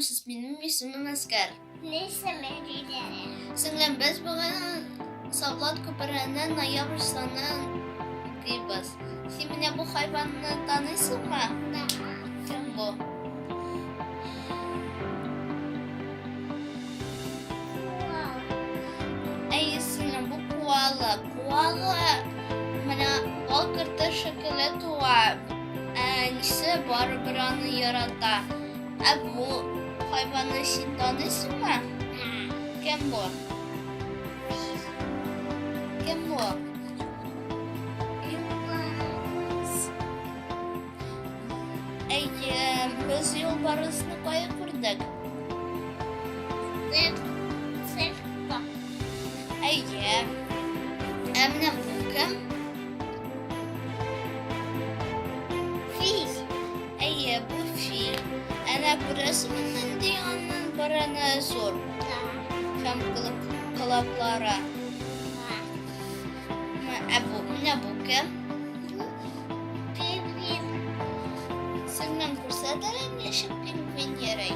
Siz benim ismim Asker. Neyse Medine. Singlim biz bugün Savlat Köpeği'nden noyabr sonuna gidiyoruz. Sen bu hayvanı tanıyorsun mu? Kim bu? Ey singlim bu koala. Koala mana balkırtı şekilde tuğa. Nişse barbaranı yarata. Bu hayvanı sen tanıyorsun mu? Kim bu? Kim bu? Ey, biz yolbarısını koya kurduk. Sırtla. Ey, emine bu kim? Fil. Ey, bu fil. Ana burası bunun dünyanın barana zor. Hem kulaklara. Bu kim? Pingvin. Senden kursa da yeşil pingvin yere.